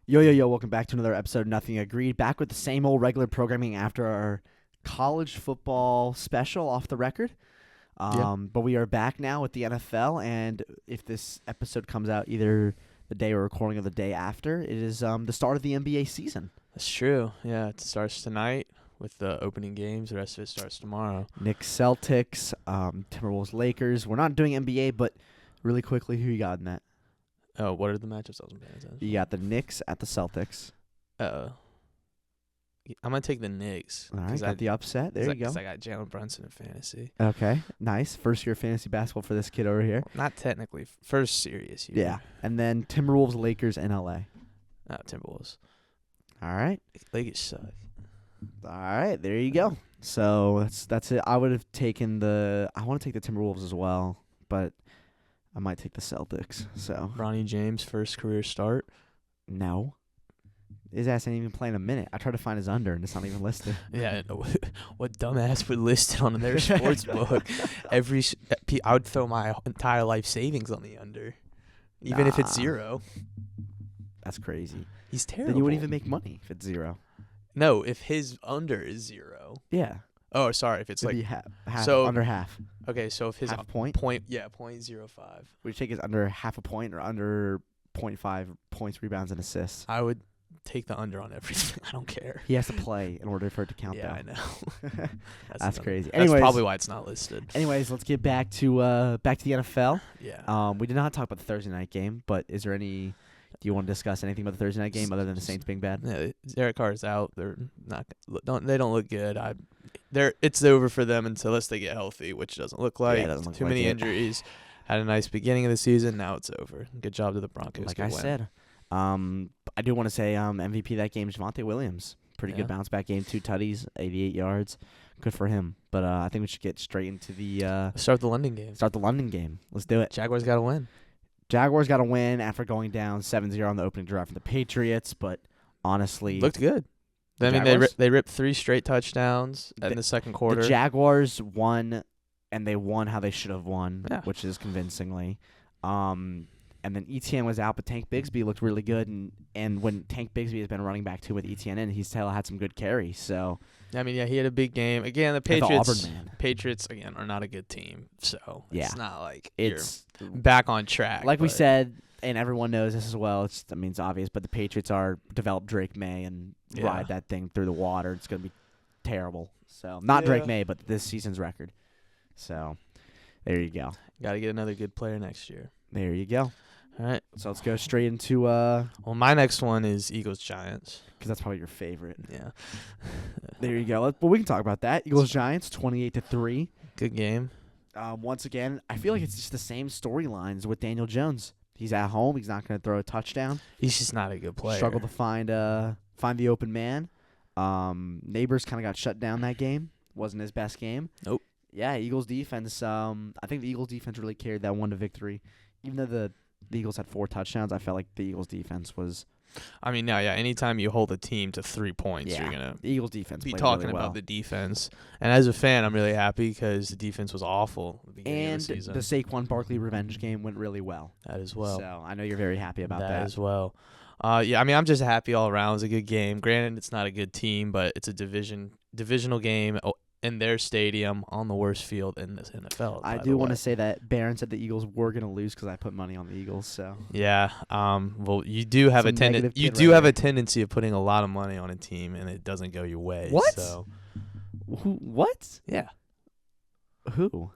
Yo, welcome back to another episode of Nothing Agreed. Back with the same old regular programming after our college football special off the record. But we are back now with the NFL, and if this episode comes out either the day we're recording or the day after, it is the start of the NBA season. That's true. Yeah, it starts tonight with the opening games. The rest of it starts tomorrow. Knicks, Celtics, Timberwolves, Lakers. We're not doing NBA, but really quickly, who you got in that? Oh, what are the matchups? I wasn't paying attention. You got the Knicks at the Celtics. I'm going to take the Knicks. All right, got the upset. There you go. Because I got Jalen Brunson in fantasy. Okay, nice. First year fantasy basketball for this kid over here. Well, not technically. First serious year. Yeah, and then Timberwolves, Lakers, in LA. Timberwolves. All right. Lakers suck. All right, there you go. So that's it. I would have taken I want to take the Timberwolves as well, but I might take the Celtics. So Bronny James, first career start. no. His ass ain't even playing a minute. I tried to find his under, and it's not even listed. Yeah, what dumbass would list it on their sports book? I would throw my entire life savings on the under, even if it's Nah. 0. That's crazy. He's terrible. Then you wouldn't even make money if it's 0. No, if his under is 0. Yeah. Oh, sorry. If it's It'd like be half, so- under half. okay, so if his Half a point? .05. Would you take his under half a point or under 0.5 points, rebounds, and assists? I would take the under on everything. I don't care. He has to play in order for it to count Yeah, I down. know. That's crazy. That's Anyways, probably why it's not listed. Anyways, let's get back to the NFL. Yeah. We did not talk about the Thursday night game, but is there any? Do you want to discuss anything about the Thursday night game other than the Saints being bad? Yeah, Derek Carr's out. They're not. They don't look good. It's over for them unless they get healthy, which doesn't look like. Yeah, it doesn't look Too like many it. injuries. Had a nice beginning of the season. Now it's over. Good job to the Broncos. Like Good I win. said, I do want to say MVP that game is Javonte Williams. Pretty Yeah. good bounce back game. 2 tutties, 88 yards. Good for him. But I think we should get straight into the Start the London game. London game. Let's do it. Jaguars got to win. Jaguars got to win after going down 7-0 on the opening drive from the Patriots, but honestly, Looked good. I mean, Jaguars? they ripped 3 straight touchdowns in the second quarter. the Jaguars won, and they won how they should have won, Yeah. which is convincingly. And then ETN was out, but Tank Bigsby looked really good. And when Tank Bigsby has been running back too with ETN in, he's still had some good carries. So I mean, yeah, he had a big game. Again, the And the Patriots. Auburn man. Patriots again are not a good team, so Yeah. it's not like it's you're back on track. like we but said, and everyone knows this as well. It's obvious, but the Patriots are develop Drake May and Yeah. ride that thing through the water. It's gonna be terrible. So not Drake Yeah. May, but this season's record. So there you go. got to get another good player next year. There you go. All right. So let's go straight into Well, my next one is Eagles Giants. because that's probably your favorite. Yeah. There you go. Well, we can talk about that. Eagles Giants 28-3. Good game. Once again, I feel like it's just the same storylines with Daniel Jones. He's at home. He's not going to throw a touchdown. He's just not a good player. Struggled to find the open man. Neighbors kind of got shut down that game. Wasn't his best game. Nope. Yeah, Eagles defense. I think the Eagles defense really carried that one to victory. Even though the Eagles had 4 touchdowns, I felt like the Eagles defense was. I mean, yeah. Anytime you hold a team to 3 points, Yeah, you're gonna the Eagles defense be played talking really well. about the defense. And as a fan, I'm really happy because the defense was awful at the beginning And of the season. the Saquon Barkley revenge game went really well. That as well. So I know you're very happy about that. as well. Yeah, I mean, I'm just happy all around. It was a good game. Granted, it's not a good team, but it's a divisional game in their stadium on the worst field in this NFL. I by do the want way. to say that Barron said the Eagles were going to lose because I put money on the Eagles. So Yeah. Well, you do have Some negative you kid do right have there. a tendency of putting a lot of money on a team and it doesn't go your way. What? So what? yeah, Who?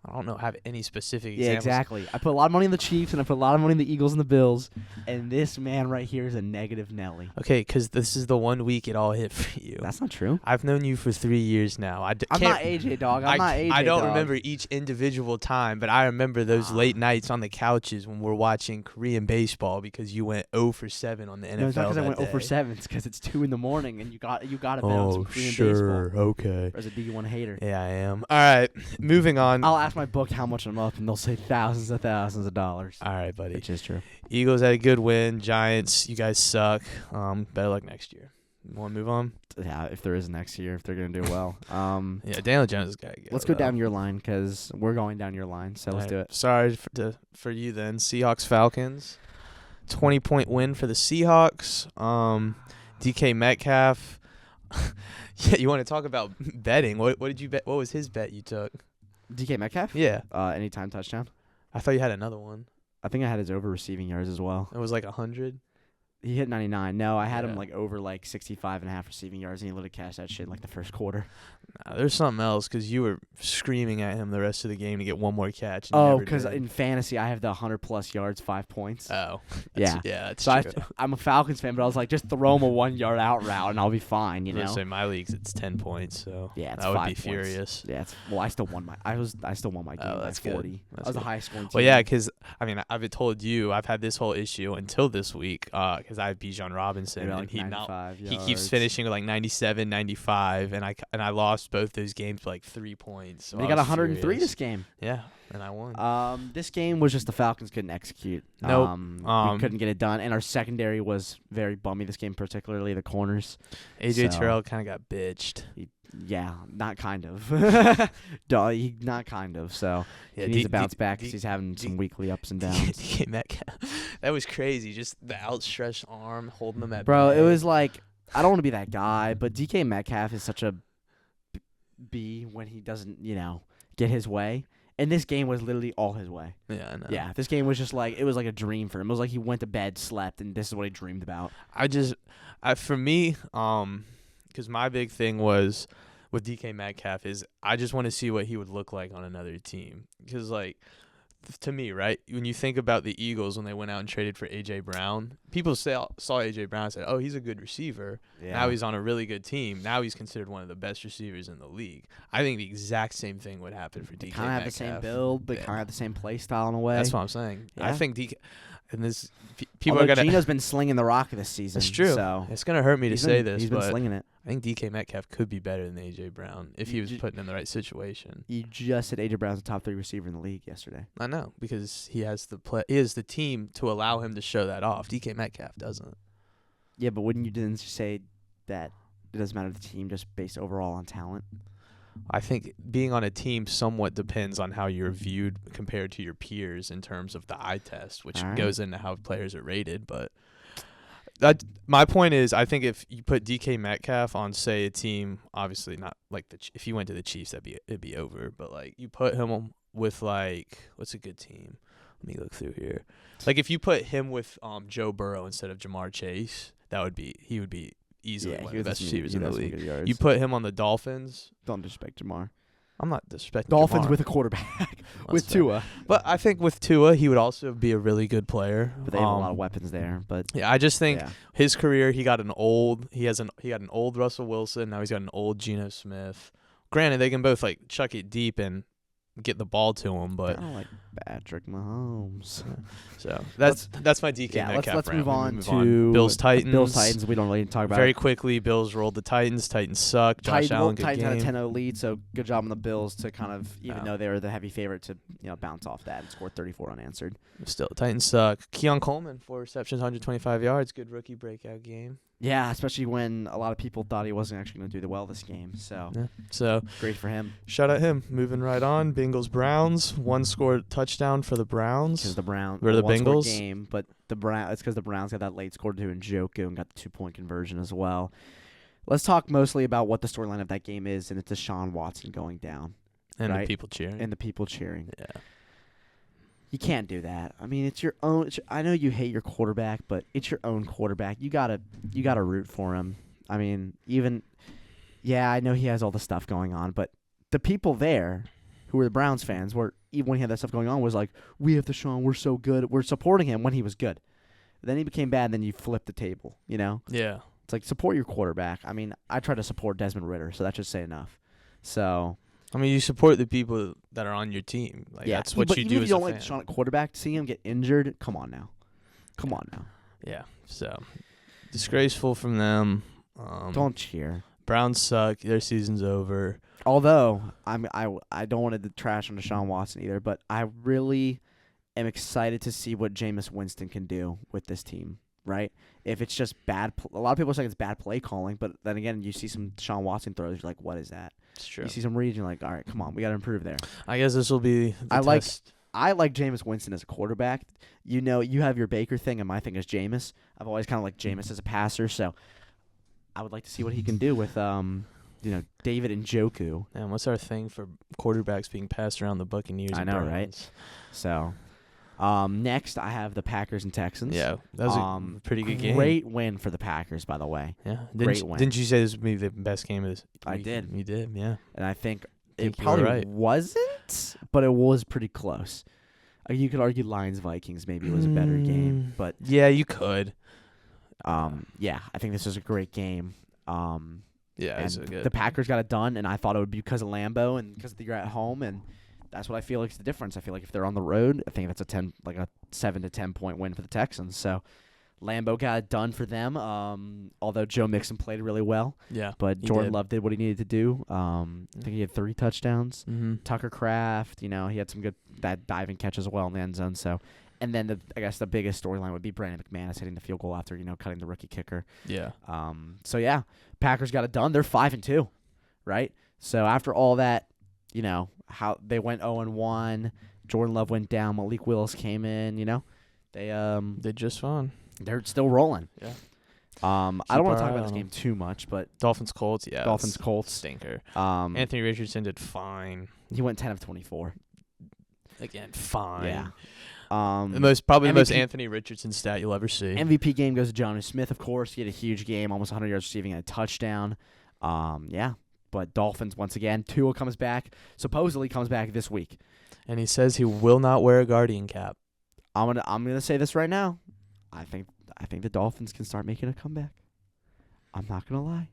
I don't know. Have any specific Yeah, examples. exactly. I put a lot of money on the Chiefs and I put a lot of money on the Eagles and the Bills, and this man right here is a negative Nelly. Okay, because this is the 1 week it all hit for you. That's not true. I've known you for 3 years now. I'm can't- not AJ, dog. I'm not AJ, I don't dog. remember each individual time, but I remember those late nights on the couches when we're watching Korean baseball because you went 0 for 7 on the NFL. No, it's not because I that went 0 for day. 7. It's because it's 2 in the morning and you got to bet on some Oh, Korean sure. baseball. Okay. Or as a D1 hater. Yeah, I am. All right, moving on. I'll ask my book how much I'm up, and they'll say thousands of dollars. All right, buddy. Which is true. Eagles had a good win. Giants, you guys suck. Better luck next year. Want to move on? Yeah, if there is next year, if they're going to do well. Yeah, Daniel Jones is got to go. Let's go though. down your line because we're going down your line. So let's All do right, it. Sorry for you then. Seahawks, Falcons. 20-point win for the Seahawks. DK Metcalf. Yeah, you want to talk about betting? What did you bet? What was his bet you took? DK Metcalf? Yeah. Anytime touchdown. I thought you had another one. I think I had his over receiving yards as well. It was like 100. He hit 99. No, I had him Yeah. like over like 65.5 receiving yards, and he literally cashed that shit in like the first quarter. Nah, there's something else because you were screaming at him the rest of the game to get one more catch. And Oh, because because in fantasy I have the 100+ yards, 5 points. Oh. Yeah. That's So true. I'm a Falcons fan, but I was like, just throw him a 1-yard out route, and I'll be fine. You I was know. gonna say my leagues, it's 10 points, so Yeah, it's I would 5 be points. furious. Yeah, I still won my. I still won my game by that's good. 40. That's I was the good. highest scoring team. Well, yeah, because I mean, I've told you I've had this whole issue until this week because I have Bijan Robinson, Maybe and like he keeps finishing with like 97, 95, and I lost both those games by like 3 points. So They I got was 103 furious. this game. Yeah, and I won. This game was just the Falcons couldn't execute. Nope. We couldn't get it done, and our secondary was very bummy this game, particularly the corners. AJ so- Terrell kind of got bitched. Yeah, not kind of. Not kind of. So Yeah, he needs to bounce back because he's having some weekly ups and downs. DK Metcalf. That was crazy. Just the outstretched arm holding him at Bro, bay. it was like, I don't want to be that guy, but DK Metcalf is such a B when he doesn't, get his way. And this game was literally all his way. Yeah, I know. Yeah, this game was just like, it was like a dream for him. It was like he went to bed, slept, and this is what he dreamed about. For me, because my big thing was with DK Metcalf is I just want to see what he would look like on another team. Because, like, to me, right, when you think about the Eagles when they went out and traded for A.J. Brown, people saw A.J. Brown and said, oh, he's a good receiver. Yeah. Now he's on a really good team. Now he's considered one of the best receivers in the league. I think the exact same thing would happen for They DK kind of have Metcalf. the same build. They Yeah. kind of have the same play style in a way. That's what I'm saying. I Yeah. think DK – and this people Although are going to – Gino's been slinging the rock this season. It's true. So It's going to hurt me to he's say been- this, he's been but slinging it. I think DK Metcalf could be better than A.J. Brown if he was put in the right situation. You just said A.J. Brown's the top 3 receiver in the league yesterday. I know because he has the team to allow him to show that off. DK Metcalf doesn't. Yeah, but wouldn't you then say that it doesn't matter the team just based overall on talent? I think being on a team somewhat depends on how you're viewed compared to your peers in terms of the eye test, which All right. goes into how players are rated. But my point is, I think if you put DK Metcalf on, say, a team, obviously not like if he went to the Chiefs, it'd be over. But like you put him with like what's a good team? Let me look through here. Like if you put him with Joe Burrow instead of Jamar Chase, he would be easily one of the best receivers in the league. You put him on the Dolphins. Don't disrespect Jamar. I'm not disrespecting Dolphins Jamar. with a quarterback. With That's fair. Tua. But I think with Tua, he would also be a really good player. But they have a lot of weapons there. But Yeah, I just think yeah. his career, he got an old Russell Wilson. Now he's got an old Geno Smith. Granted, they can both like chuck it deep and get the ball to him, I but don't like Patrick Mahomes. so that's my DK Yeah, Metcalf. let's rant. move We on move to Bills Titans. Bills Titans. We don't really talk about Very it. quickly, Bills rolled the Titans. Titans suck. Josh Allen, good Titans game. had a 10-0 lead, so good job on the Bills to kind of, even Yeah. though they were the heavy favorite, to bounce off that and score 34 unanswered. Still, Titans suck. Keon Coleman, 4 receptions, 125 yards. Good rookie breakout game. Yeah, especially when a lot of people thought he wasn't actually going to do well this game. So Yeah. So great for him. shout out him. Moving right on. Bengals Browns. One scored touchdown for the Browns. Because the Browns Were the one-score Bengals? game, but it's because the Browns got that late score to Njoku and got the 2-point conversion as well. Let's talk mostly about what the storyline of that game is, and it's Deshaun Watson going down And right. the people cheering. and the people cheering. Yeah. You can't do that. I mean, it's your own. I know you hate your quarterback, but it's your own quarterback. You gotta root for him. I mean, I know he has all the stuff going on, but the people there, who were the Browns fans, were even when he had that stuff going on, was like, "We have Deshaun. We're so good. We're supporting him when he was good." Then he became bad. Then you flip the table. Yeah. It's like support your quarterback. I mean, I try to support Desmond Ridder, so that should say enough. So. I mean, you support the people that are on your team. Like Yeah, that's what but you even do if as you a don't fan. like Deshaun at quarterback, to see him get injured, come on now. Yeah. So disgraceful from them. Don't cheer. Browns suck. Their season's over. Although I don't want to trash on Deshaun Watson either, but I really am excited to see what Jameis Winston can do with this team. Right? If it's just bad, a lot of people are saying it's bad play calling, but then again, you see some Deshaun Watson throws, you're like, what is that? It's true. You see some reads, you're like, all right, come on, we got to improve there. I guess this will be the I like- test. I like Jameis Winston as a quarterback. You know, you have your Baker thing, and my thing is Jameis. I've always kind of liked Jameis as a passer, so I would like to see what he can do with David Njoku. Man, what's our thing for quarterbacks being passed around the Buccaneers? I and know, Browns? right? So, next I have the Packers and Texans. Yeah, that was a pretty good game. Great win for the Packers, by the way. Yeah, Great win. Didn't you say this would be the best game of this? I did. You did, yeah. And I think you it were probably right. wasn't, but it was pretty close. You could argue Lions-Vikings maybe was a better game, but yeah, you could. yeah, I think this was a great game. Yeah, and it's good. the Packers got it done, and I thought it would be because of Lambeau and because you're at home, and that's what I feel like is the difference. I feel like if they're on the road, I think that's a 7 to 10 point win for the Texans. So Lambeau got it done for them. Although Joe Mixon played really well, yeah, but Jordan Love did what he needed to do. I think he had 3 touchdowns. Mm-hmm. Tucker Kraft, he had some good that diving catch as well in the end zone. So, and then I guess the biggest storyline would be Brandon McManus hitting the field goal after cutting the rookie kicker. Yeah. So yeah, Packers got it done. They're 5-2, right? So after all that, how they went 0-1. Jordan Love went down. Malik Willis came in. They just fine. They're still rolling. Yeah. I don't want to talk about this game too much, but Dolphins Colts, yeah. Dolphins Colts stinker. Anthony Anthony Richardson did fine. He went 10 of 24. Again, fine. Yeah. The most MVP Anthony Richardson stat you'll ever see. MVP game goes to Jonnu Smith, of course. He had a huge game, almost 100 yards receiving and a touchdown. Yeah. But Dolphins, once again, Tua supposedly comes back this week. And he says he will not wear a Guardian cap. I'm gonna say this right now. I think the Dolphins can start making a comeback. I'm not gonna lie.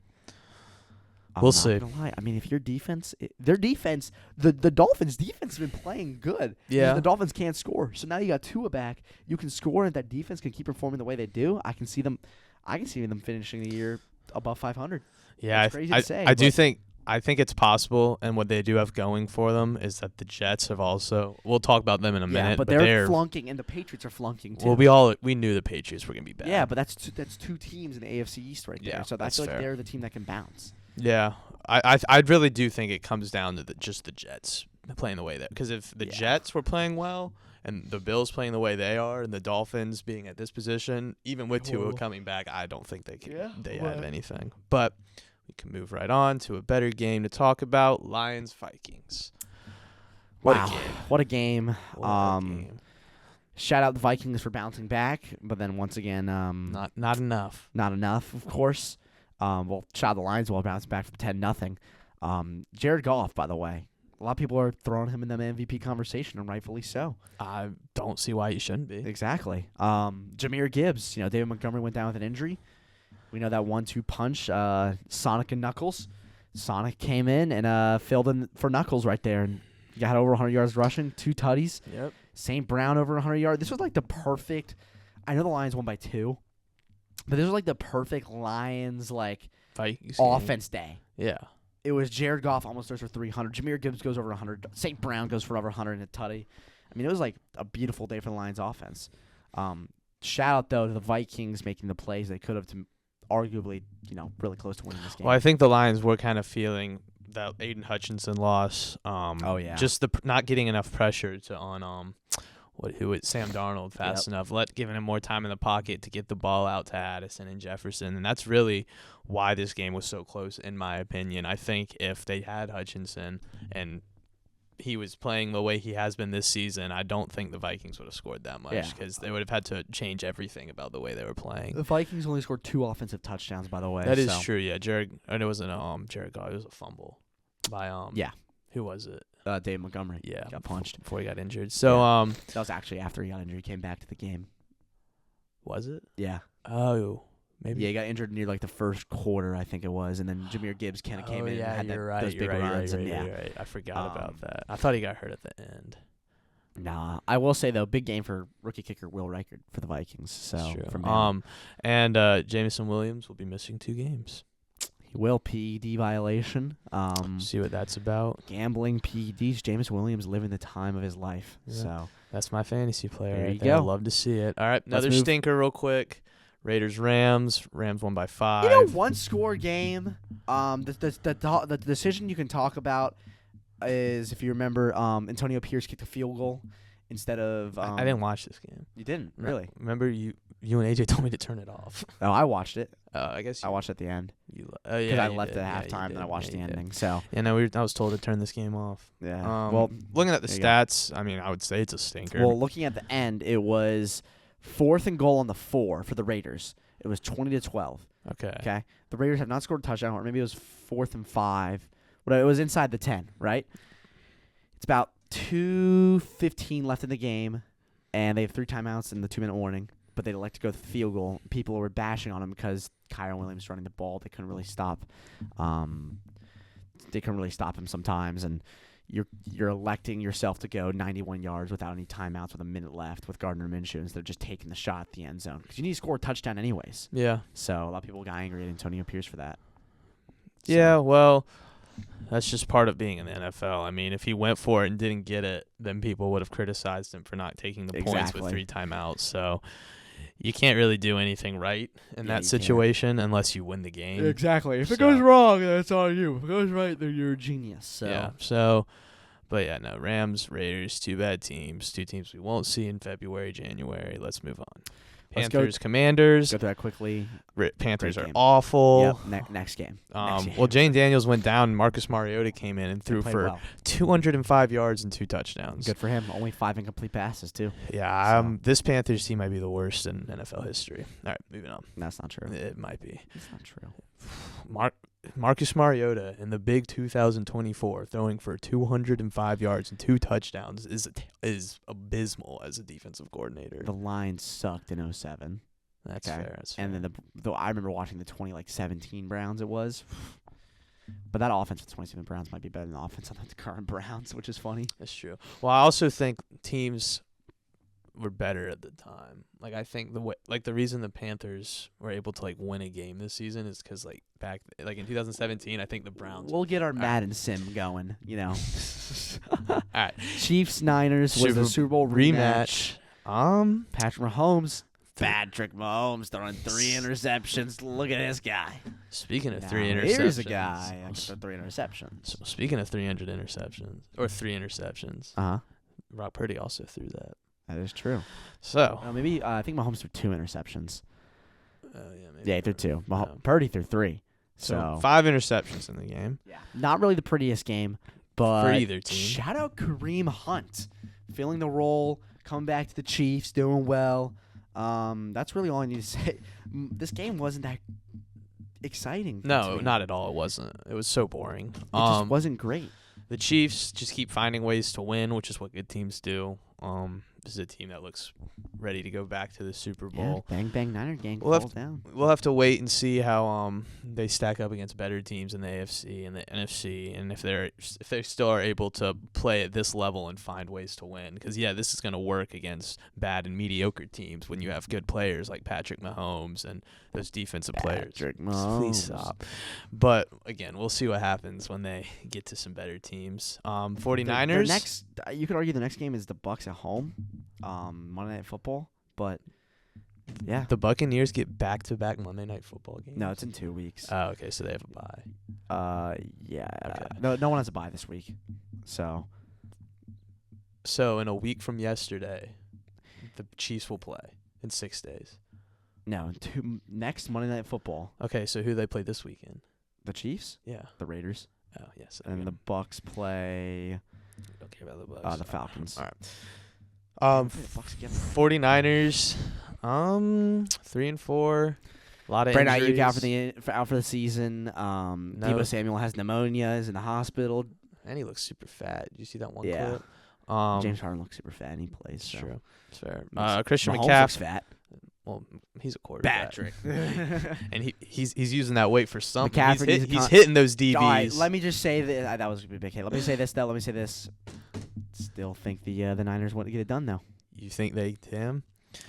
We'll see. Gonna lie. I mean, if your defense, the Dolphins' defense has been playing good. Yeah. The Dolphins can't score, so now you got Tua back. You can score, and that defense can keep performing the way they do. I can see them finishing the year above 500. Yeah, it's crazy to say. I think it's possible, and what they do have going for them is that the Jets have also. We'll talk about them in a minute, but they're flunking, and the Patriots are flunking too. Well, we knew the Patriots were gonna be bad. Yeah, but that's two teams in the AFC East right there. Yeah, So that's I feel like fair. they're the team that can bounce. Yeah, I really do think it comes down to just the Jets playing the way that. Because if the Jets were playing well and the Bills playing the way they are, and the Dolphins being at this position, even with Tua coming back, I don't think they can. They have anything. But we can move right on to a better game to talk about: Lions-Vikings. What a game! What a game! What a game. Shout out the Vikings for bouncing back, but then once again, not enough. Not enough, of course. Shout out the Lions while bouncing back from 10-0. Jared Goff, by the way, a lot of people are throwing him in the MVP conversation, and rightfully so. I don't see why you shouldn't be. Exactly. Jahmyr Gibbs, David Montgomery went down with an injury. We know that 1-2 punch, Sonic and Knuckles. Sonic came in and filled in for Knuckles right there, and he got over 100 yards rushing, 2 tutties. Yep. St. Brown over 100 yards. This was like the perfect. I know the Lions won by 2, but this was like the perfect Lions Vikings offense day. Yeah. It was Jared Goff almost throws for 300. Jahmyr Gibbs goes over 100. St. Brown goes for over 100 and a tutty. I mean, it was like a beautiful day for the Lions offense. Shout out though to the Vikings making the plays they could have to arguably, really close to winning this game. Well, I think the Lions were kind of feeling that Aiden Hutchinson loss. Just the not getting enough pressure on Sam Darnold fast enough, giving him more time in the pocket to get the ball out to Addison and Jefferson, and that's really why this game was so close, in my opinion. I think if they had Hutchinson and he was playing the way he has been this season, I don't think the Vikings would have scored that much because they would have had to change everything about the way they were playing. The Vikings only scored 2 offensive touchdowns, by the way. That is true, yeah. It wasn't Jared Goff. It was a fumble by who was it? Dave Montgomery. Yeah, got punched before he got injured. So that was actually after he got injured. He came back to the game. Was it? Yeah. Oh, maybe. Yeah, he got injured near the first quarter, I think it was, and then Jahmyr Gibbs kind of came in and had those big runs. You're right. I forgot about that. I thought he got hurt at the end. Nah, I will say though, big game for rookie kicker Will Reichard for the Vikings. So that's true. From him. And Jameson Williams will be missing 2 games. He will. PED violation. See what that's about. Gambling, PEDs. Jameson Williams living the time of his life. Yeah. So that's my fantasy player. There right you there. go. I'd love to see it. All right, another stinker real quick. Raiders-Rams. Rams won by 5. 1-score game. The decision you can talk about is, if you remember, Antonio Pierce kicked a field goal instead of. I didn't watch this game. You didn't really? Remember you and AJ told me to turn it off. Oh, I watched it. I guess I watched it at the end because I left at halftime and I watched the ending. So yeah, no, I was told to turn this game off. yeah. Well, looking at the stats, I mean, I would say it's a stinker. Well, looking at the end, it was 4th and goal on the 4 for the Raiders. It was 20-12. Okay. The Raiders have not scored a touchdown, or maybe it was 4th and 5. But it was inside the 10, right? It's about 2:15 left in the game, and they have 3 timeouts and the 2-minute warning. But they'd like to go with the field goal. People were bashing on him because Kyron Williams running the ball. They couldn't really stop. They couldn't really stop him sometimes, and you're electing yourself to go 91 yards without any timeouts with a minute left with Gardner Minshew instead of just taking the shot at the end zone because you need to score a touchdown anyways. Yeah. So a lot of people got angry at Antonio Pierce for that. Yeah. Well, that's just part of being in the NFL. I mean, if he went for it and didn't get it, then people would have criticized him for not taking the points with 3 timeouts. So you can't really do anything right in that situation unless you win the game. Exactly. If it goes wrong, that's on you. If it goes right, then you're a genius. So. Yeah. So, but yeah, no, Rams, Raiders, 2 bad teams, 2 teams we won't see in February, January. Let's move on. Panthers, Commanders. Go through that quickly. Panthers are awful. Yep. Next game. Well, Jane Daniels went down, and Marcus Mariota came in and threw for 205 yards and 2 touchdowns. Good for him. Only 5 incomplete passes, too. Yeah, this Panthers team might be the worst in NFL history. All right, moving on. That's not true. It might be. It's not true. Marcus Mariota in the big 2024 throwing for 205 yards and 2 touchdowns is abysmal as a defensive coordinator. The Lions sucked in 2007. That's fair. And then I remember watching the 2017 Browns. It was, but that offense with the 2017 Browns might be better than the offense on the current Browns, which is funny. That's true. Well, I also think teams were better at the time. Like I think the reason the Panthers were able to win a game this season is because back in 2017, I think the Browns. We'll get our Madden sim going. All right. Chiefs Niners was the Super Bowl rematch. Patrick Mahomes throwing 3 interceptions. Look at this guy. Speaking of 3 interceptions, here's a guy that threw 3 interceptions. So speaking of 300 interceptions or 3 interceptions, Brock Purdy also threw that. That is true. So I think Mahomes threw 2 interceptions. Maybe. Yeah, he threw 2. Purdy threw 3. So 5 interceptions in the game. Yeah, not really the prettiest game, but for either team. Shout out Kareem Hunt, filling the role, coming back to the Chiefs, doing well. That's really all I need to say. This game wasn't that exciting. No, not at all. It wasn't. It was so boring. It just wasn't great. The Chiefs just keep finding ways to win, which is what good teams do. This is a team that looks ready to go back to the Super Bowl. Yeah, bang, bang, Niner gang falls down. We'll have to wait and see how they stack up against better teams in the AFC and the NFC, and if they still are able to play at this level and find ways to win. Because this is going to work against bad and mediocre teams when you have good players like Patrick Mahomes and those defensive players. Mahomes. Please stop. But again, we'll see what happens when they get to some better teams. 49ers. You could argue the next game is the Bucs at home. Monday Night Football, but yeah, the Buccaneers get back-to-back Monday Night Football games. No, it's in 2 weeks. Oh, okay, so they have a bye. Yeah. Okay. No one has a bye this week, so in a week from yesterday, the Chiefs will play in 6 days. No, next Monday Night Football. Okay, so who do they play this weekend? The Chiefs? Yeah, the Raiders. Oh yes, and the Bucs play. Don't care about the Bucs. The Falcons. All right. 49ers, 3-4, a lot of Brandon injuries. Ayuk out for the season. Deebo Samuel has pneumonia, is in the hospital, and he looks super fat. Did you see that one clip? James Harden looks super fat, and he plays. That's so. true. It's fair. Christian Mahomes McCaffrey looks fat. Well, he's a quarterback. Patrick. And he's using that weight for something. He's hitting those DBs. All right, let me just say that was going to be a big hit. Let me say this, though. Still think the Niners want to get it done, though. You think they can?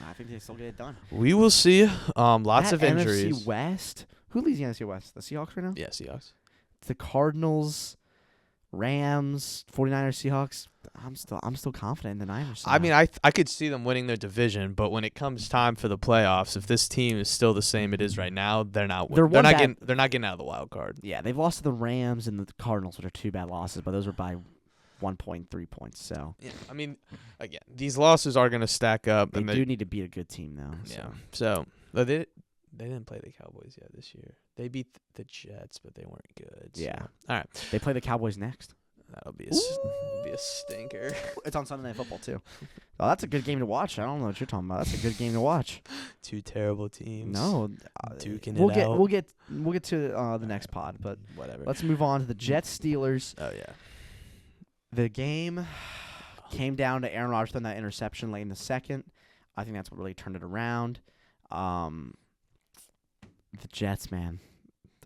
I think they still get it done. We will see. Lots of injuries. NFC West. Who leads the NFC West? The Seahawks right now? Yeah, Seahawks. It's the Cardinals, Rams, 49ers, Seahawks. I'm still confident in the Niners. I mean, I could see them winning their division, but when it comes time for the playoffs, if this team is still the same it is right now, they're not getting out of the wild card. Yeah, they've lost to the Rams and the Cardinals, which are 2 bad losses, but those were by 1 point, 3 points. So Yeah, I mean, again, these losses are going to stack up. they and do need to beat a good team, though. Yeah. So but they didn't play the Cowboys yet this year. They beat the Jets, but they weren't good. So. Yeah. All right. They play the Cowboys next. That'll be a stinker. It's on Sunday Night Football, too. Oh, that's a good game to watch. I don't know what you're talking about. That's a good game to watch. Two terrible teams. No. Duking we'll it get out. we'll get to the next pod, but Whatever. let's move on to the Jets Steelers. Oh, yeah. The game came down to Aaron Rodgers throwing that interception late in the second. I think that's what really turned it around. The Jets, man.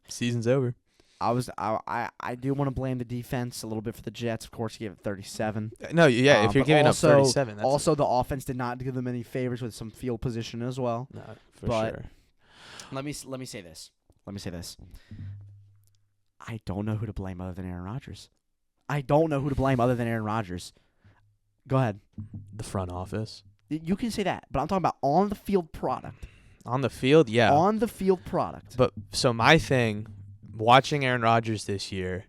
Season's over. I do want to blame the defense a little bit for the Jets. Of course, he gave it 37. No, yeah, if you're But giving also- up 37, that's Also, the offense did not do them any favors with some field position as well. no, for but- sure. Let me say this. I don't know who to blame other than Aaron Rodgers. Go ahead. The front office. You can say that, but I'm talking about on the field product. On the field, yeah. On the field product. But so my thing, watching Aaron Rodgers this year,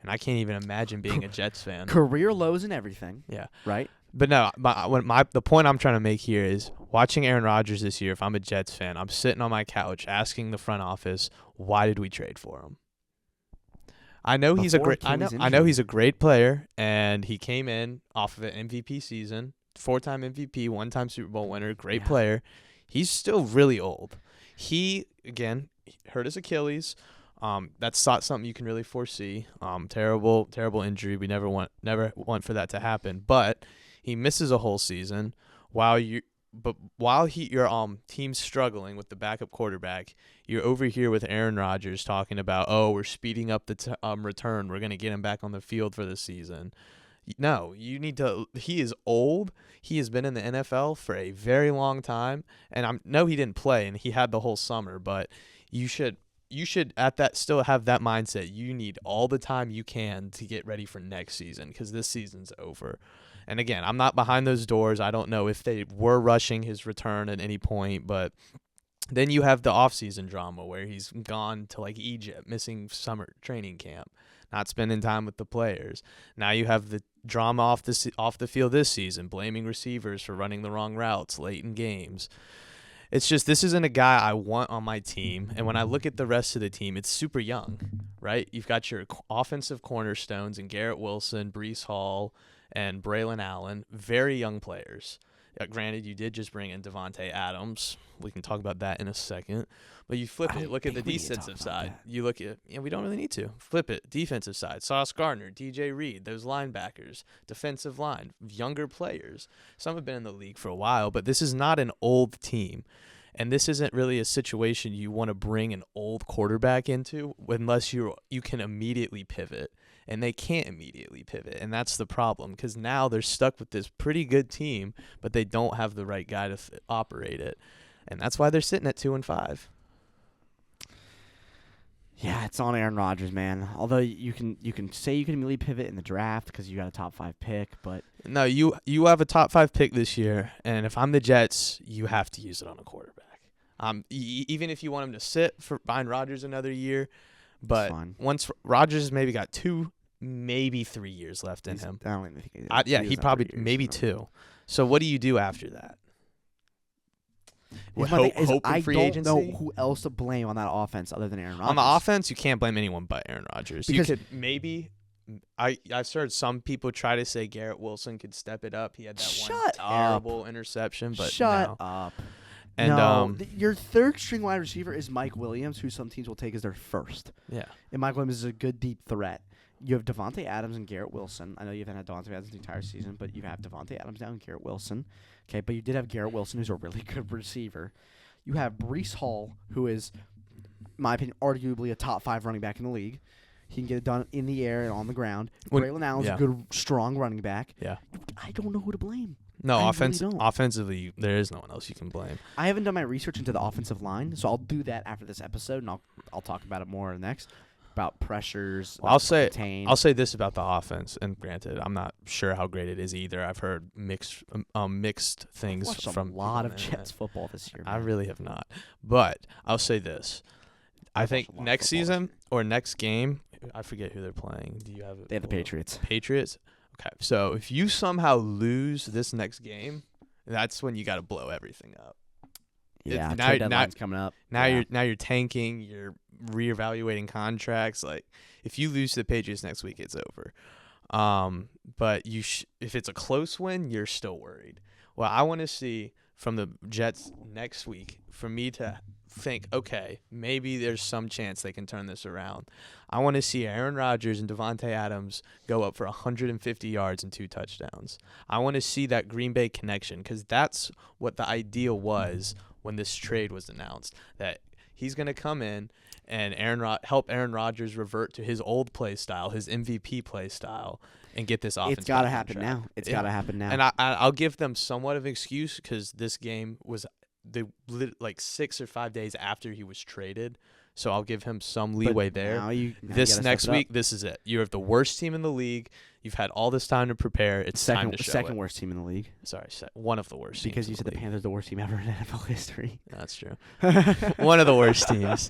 and I can't even imagine being a Jets fan. Career lows and everything. Yeah. Right? But no, the point I'm trying to make here is watching Aaron Rodgers this year. If I'm a Jets fan, I'm sitting on my couch asking the front office, why did we trade for him? I know he's a Before great. I know King's he's a great player, and he came in off of an MVP season, 4-time MVP, 1-time Super Bowl winner, great Yeah. player. He's still really old. He again hurt his Achilles. That's not something you can really foresee. Terrible injury. We never want for that to happen. But he misses a whole season while your team's struggling with the backup quarterback. You're over here with Aaron Rodgers talking about, we're speeding up the return. We're gonna get him back on the field for the season. No, you need to. He is old. He has been in the NFL for a very long time, and no, he didn't play, and he had the whole summer. But you should at that still have that mindset. You need all the time you can to get ready for next season because this season's over. And again, I'm not behind those doors. I don't know if they were rushing his return at any point, but then you have the offseason drama where he's gone to like Egypt, missing summer training camp, not spending time with the players. Now you have the drama off the field this season, blaming receivers for running the wrong routes late in games. It's just this isn't a guy I want on my team. And when I look at the rest of the team, it's super young, right? You've got your offensive cornerstones and Garrett Wilson, Breece Hall, and Braylon Allen, very young players. Granted, you did just bring in Devontae Adams. We can talk about that in a second. But you flip it. Look at the defensive side. You look at we don't really need to. Flip it. Defensive side. Sauce Gardner, DJ Reed, those linebackers, defensive line, younger players. Some have been in the league for a while, but this is not an old team. And this isn't really a situation you want to bring an old quarterback into unless you can immediately pivot. And they can't immediately pivot, and that's the problem because now they're stuck with this pretty good team, but they don't have the right guy to operate it, and that's why they're sitting at 2-5. Yeah, it's on Aaron Rodgers, man. Although you can say you can immediately pivot in the draft because you got a top 5 pick, but No, you have a top 5 pick this year, and if I'm the Jets, you have to use it on a quarterback. Even if you want him to sit for behind Rodgers another year. But once Rodgers maybe got 2, maybe 3 years left in him. I don't even think He probably maybe 2. So what do you do after that? I free don't agency? know who else to blame on that offense other than Aaron Rodgers. On the offense, you can't blame anyone but Aaron Rodgers. Because you could maybe. I've heard some people try to say Garrett Wilson could step it up. He had that one terrible interception, but Shut up. And no, your third string wide receiver is Mike Williams, who some teams will take as their first. Yeah. And Mike Williams is a good deep threat. You have Devontae Adams and Garrett Wilson. I know you haven't had Devontae Adams the entire season, but you have Devontae Adams now and Garrett Wilson. Okay, but you did have Garrett Wilson, who's a really good receiver. You have Breece Hall, who is, in my opinion, arguably a top 5 running back in the league. He can get it done in the air and on the ground. Braylon Allen's a good, strong running back. Yeah. I don't know who to blame. No, really don't. offensively, there is no one else you can blame. I haven't done my research into the offensive line, so I'll do that after this episode, and I'll talk about it more next, about pressures. Well, I'll say this about the offense, and granted, I'm not sure how great it is either. I've heard mixed things I've watched from a lot of people, Jets football this year. I man. really have not, but I'll say this: I think watched a lot of next football this season or next game, I forget who they're playing. Do you have it? They have the pulled up? Patriots. Patriots. Okay, so if you somehow lose this next game, that's when you got to blow everything up. Yeah, Now- trade now- deadline's coming up. Now Yeah. you're tanking, you're reevaluating contracts. Like if you lose to the Patriots next week, it's over. But if it's a close win, you're still worried. Well, I want to see from the Jets next week for me to think, okay, maybe there's some chance they can turn this around. I want to see Aaron Rodgers and Devontae Adams go up for 150 yards and 2 touchdowns. I want to see that Green Bay connection because that's what the ideal was when this trade was announced, that he's going to come in and help Aaron Rodgers revert to his old play style, his MVP play style, and get this offense. It's got to back on happen track. now. It's got to happen now. And I'll give them somewhat of an excuse because this game was like 6 or 5 days after he was traded. So I'll give him some leeway there. Now you This gotta next step it up. week, this is it. You're the worst team in the league. You've had all this time to prepare. It's time to show second it. worst team in the league. Sorry, one of the worst Because teams you in said the league. Panthers are the worst team ever in NFL history. That's true. One of the worst teams.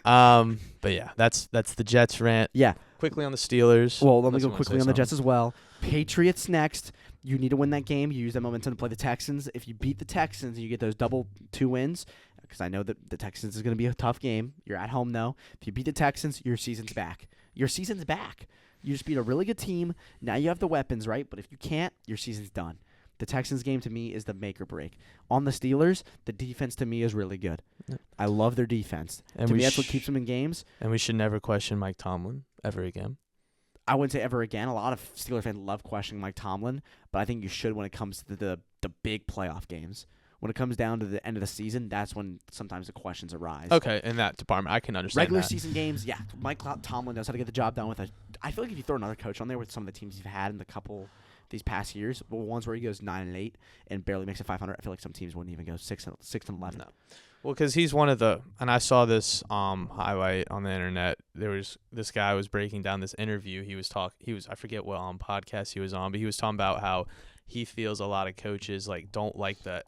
But yeah, that's the Jets rant. Yeah. Quickly on the Steelers. Well, let me unless go you wanna quickly say on the something. Jets as well. Patriots next. You need to win that game. You use that momentum to play the Texans. If you beat the Texans, you get those double 2 wins. Because I know that the Texans is going to be a tough game. You're at home, though. If you beat the Texans, your season's back. Your season's back. You just beat a really good team. Now you have the weapons, right? But if you can't, your season's done. The Texans game to me is the make or break. On the Steelers, the defense to me is really good. Yeah. I love their defense. And to we me, that's what keeps them in games. And we should never question Mike Tomlin ever again. I wouldn't say ever again. A lot of Steelers fans love questioning Mike Tomlin, but I think you should when it comes to the big playoff games. When it comes down to the end of the season, that's when sometimes the questions arise. Okay, in that department, I can understand Regular that. season games, yeah. Mike Tomlin knows how to get the job done with I feel like if you throw another coach on there with some of the teams you've had in the couple these past years, well, ones where he goes 9-8 and barely makes it 500, I feel like some teams wouldn't even go 6-11. No. Well, because he's one of the, and I saw this highlight on the internet. There was this guy was breaking down this interview. He was I forget what podcast he was on, but he was talking about how he feels a lot of coaches like don't like the